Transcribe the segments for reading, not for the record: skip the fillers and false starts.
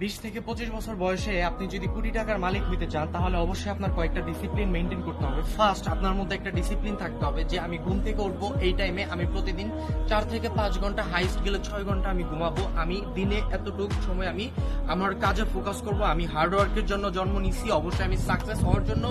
20 থেকে 25 বছর বয়সে আপনি যদি কোটি টাকার মালিক হইতে চান তাহলে অবশ্যই আপনার কয়েকটা ডিসিপ্লিন মেনটেন করতে হবে। ফার্স্ট, আপনার মধ্যে একটা ডিসিপ্লিন থাকতে হবে যে আমি ঘুম থেকে উঠবো এই টাইমে, আমি প্রতিদিন 4 থেকে 5 ঘন্টা, হাইস্ট গেলে 6 ঘন্টা আমি ঘুমাবো। আমি দিনে এতটুকু সময় আমি আমার কাজে ফোকাস করব। আমি হার্ড ওয়ার্কের জন্য জন্ম নিছি, অবশ্যই আমি সাকসেস হওয়ার জন্য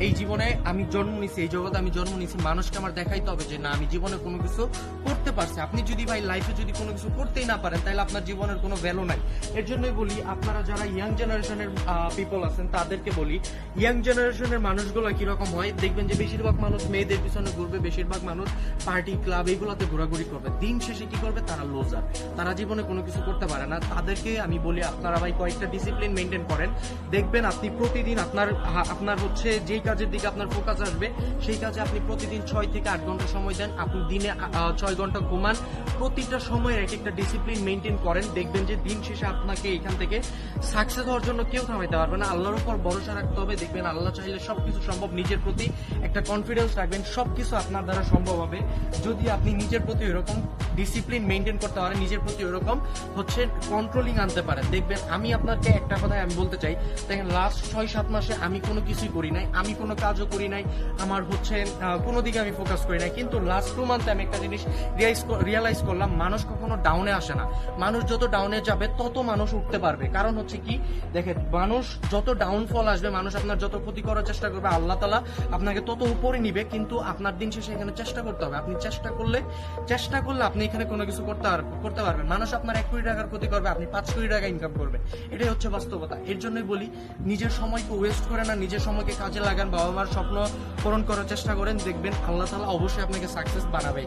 এই জীবনে আমি জন্ম নিছি, এই জগতে আমি জন্ম নিছি। মানুষকে আমার দেখাইতে হবে যে না, আমি জীবনে কোনো কিছু করতে পারছি। আপনি যদি ভাই লাইফে যদি কোনো কিছু করতেই না পারেন তাহলে আপনার জীবনের কোনো ভ্যালু নাই। এর জন্যই বলি, আপনারা যারা ইয়াং জেনারেশনের পিপল আছেন তাদেরকে বলি, ইয়াং জেনারেশনের মানুষগুলো কিরকম হয় দেখবেন যে বেশিরভাগ মানুষ মেয়েদের পিছনে ঘুরবে, বেশিরভাগ মানুষ পার্টি ক্লাব এইগুলোতে ঘোরাঘুরি করবে। দিন শেষে কি করবে? তারা লোজার, তারা জীবনে কোনো কিছু করতে পারে না। তাদেরকে আমি বলি আপনারা ভাই কয়েকটা ডিসিপ্লিন মেনটেন করেন, দেখবেন আপনি প্রতিদিন আপনার হচ্ছে যেই কাজের দিকে আপনার ফোকাস আসবে সেই কাজে আপনি প্রতিদিন 6 থেকে 8 ঘন্টা সময় দেন। আপনি দিনে 6 ঘন্টা ঘুমান, প্রতিটা সময়ের এক একটা ডিসিপ্লিন মেনটেন করেন, দেখবেন যে দিন শেষে আপনাকে এখান থেকে সাকসেস হওয়ার জন্য কেউ থামাইতে পারবে না। আল্লাহর উপর ভরসা রাখতে হবে, দেখবেন আল্লাহ চাইলে সবকিছু সম্ভব। নিজের প্রতি একটা কনফিডেন্স রাখবেন, সবকিছু আপনার দ্বারা সম্ভব হবে যদি আপনি নিজের প্রতি এরকম ডিসিপ্লিন মেনটেন করতে পারেন, নিজের প্রতি এরকম হচ্ছে কন্ট্রোলিং আনতে পারেন। দেখবেন আমি আপনাকে একটা কথাই আমি বলতে চাই, দেখেন লাস্ট 6-7 মাসে আমি কোনো কিছুই করি নাই, আমি কোনো কাজও করি নাই, আমার হচ্ছে কোনো দিকে আমি ফোকাস করি নাই। কিন্তু লাস্ট 2 মান্থে আমি একটা জিনিস রিয়ালাইজ করলাম, মানুষ কখনো ডাউনে আসে না। মানুষ যত ডাউনে যাবে তত মানুষ উঠতে পারবে। কারণ হচ্ছে কি, দেখেন মানুষ যত ডাউনফল আসবে, মানুষ আপনার যত ক্ষতি করার চেষ্টা করবে, আল্লাহ তাআলা আপনাকে তত উপরে নিবে। কিন্তু আপনার দিন শেষে এখানে চেষ্টা করতে হবে। আপনি চেষ্টা করলে আপনি এখানে কোনো কিছু করতে পারবেন। মানুষ আপনার 1 কোটি টাকার ক্ষতি করবে, আপনি 5 কোটি টাকা ইনকাম করবেন। এটাই হচ্ছে বাস্তবতা। এর জন্যই বলি, নিজের সময়কে ওয়েস্ট করে না, নিজের সময়কে কাজে লাগান, বাবা মার স্বপ্ন পূরণ করার চেষ্টা করেন, দেখবেন আল্লাহ তাআলা অবশ্যই আপনাকে সাকসেস বানাবে।